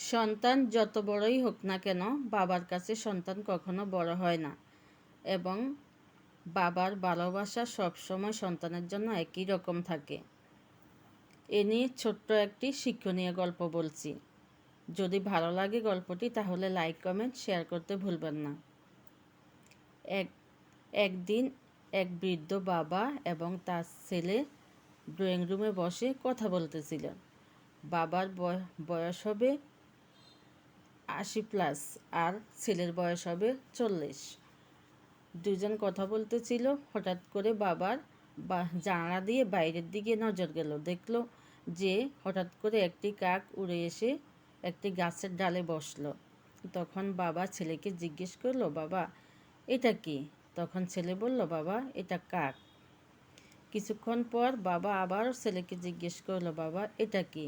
সন্তান যত বড়ই হোক না কেন বাবার কাছে সন্তান কখনো বড় হয় না এবং বাবার ভালোবাসা সবসময় সন্তানের জন্য একই রকম থাকে। এ নিয়ে ছোট্ট একটি শিক্ষণীয় গল্প বলছি। যদি ভালো লাগে গল্পটি তাহলে লাইক কমেন্ট শেয়ার করতে ভুলবেন না। একদিন এক বৃদ্ধ বাবা এবং তার ছেলে ড্রয়িং রুমে বসে কথা বলতেছিলেন। বাবার বয়স হবে 80+ আর ছেলের বয়স হবে 40। দুজন কথা বলতেছিল। হঠাৎ করে বাবার জানালা দিয়ে বাইরের দিকে নজর গেল। দেখলো যে হঠাৎ করে একটি কাক উড়ে এসে একটি গাছের ডালে বসলো। তখন বাবা ছেলেকে জিজ্ঞেস করলো, বাবা এটা কি? তখন ছেলে বলল, বাবা এটা কাক। কিছুক্ষণ পর বাবা আবার ছেলেকে জিজ্ঞেস করলো, বাবা এটা কি?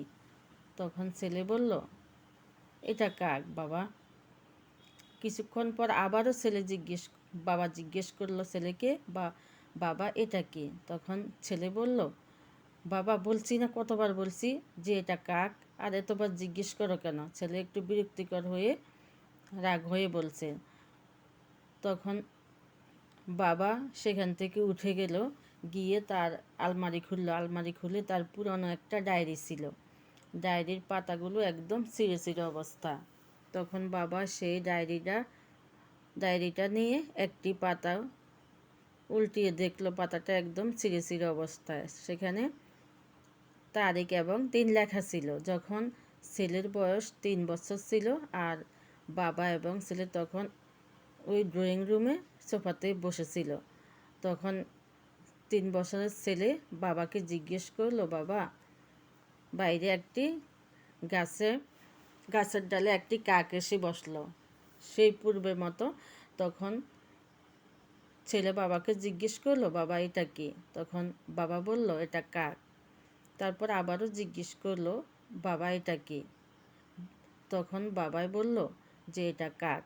তখন ছেলে বলল, এটা কাক বাবা। কিছুক্ষণ পর আবারও বাবা জিজ্ঞেস করলো ছেলেকে, বাবা এটা কি? তখন ছেলে বলল, বাবা বলছি না কতবার বলছি যে এটা কাক, আর এতবার জিজ্ঞেস করো কেন? ছেলে একটু বিরক্তিকর হয়ে রাগ হয়ে বলছে। তখন বাবা সেখান থেকে উঠে গেল, গিয়ে তার আলমারি খুলে তার পুরনো একটা ডায়েরি ছিল। ডায়েরির পাতাগুলো একদম ছিঁড়ে ছিঁড়ে অবস্থা। তখন বাবা সেই ডায়েরিটা নিয়ে একটি পাতা উল্টিয়ে দেখলো পাতাটা একদম ছিঁড়ে ছিঁড়ে অবস্থায়। সেখানে তারিখ এবং দিন লেখা ছিল যখন ছেলের বয়স 3 বছর ছিল, আর বাবা এবং ছেলে তখন ওই ড্রয়িং রুমে সোফাতে বসেছিল। তখন 3 বছরের ছেলে বাবাকে জিজ্ঞেস করলো, বাবা বাইরে একটি গাছের ডালে একটি কাক এসে বসলো সেই পূর্বের মতো। তখন ছেলে বাবাকে জিজ্ঞেস করলো, বাবা এটা কি? তখন বাবা বলল, এটা কাক। তারপর আবারও জিজ্ঞেস করলো, বাবা এটা কি? তখন বাবাই বলল যে এটা কাক।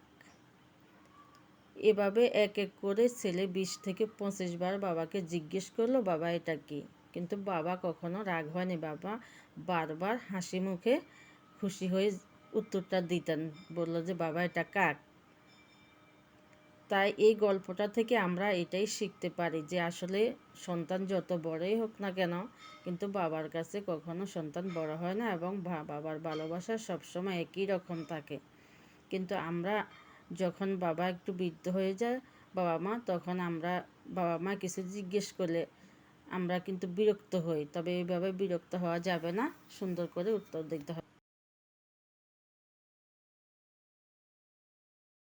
এভাবে এক এক করে ছেলে 20 থেকে 25 বার বাবাকে জিজ্ঞেস করলো, বাবা এটা কি? কিন্তু বাবা কখনো রাগ হয়নি। বাবা বারবার হাসি মুখে খুশি হয়ে উত্তরটা দিতেন, বলল যে বাবা এটা কাক। তাই এই গল্পটা থেকে আমরা এটাই শিখতে পারি যে আসলে সন্তান যত বড়ই হোক না কেন কিন্তু বাবার কাছে কখনো সন্তান বড় হয় না এবং বাবার ভালোবাসা সবসময় একই রকম থাকে। কিন্তু আমরা যখন বাবা একটু বৃদ্ধ হয়ে যায় তখন বাবা মা কিছু জিজ্ঞেস করলে আমরা কিন্তু বিরক্ত হই। তবে এইভাবে বিরক্ত হওয়া যাবে না, সুন্দর করে উত্তর দিতে হবে।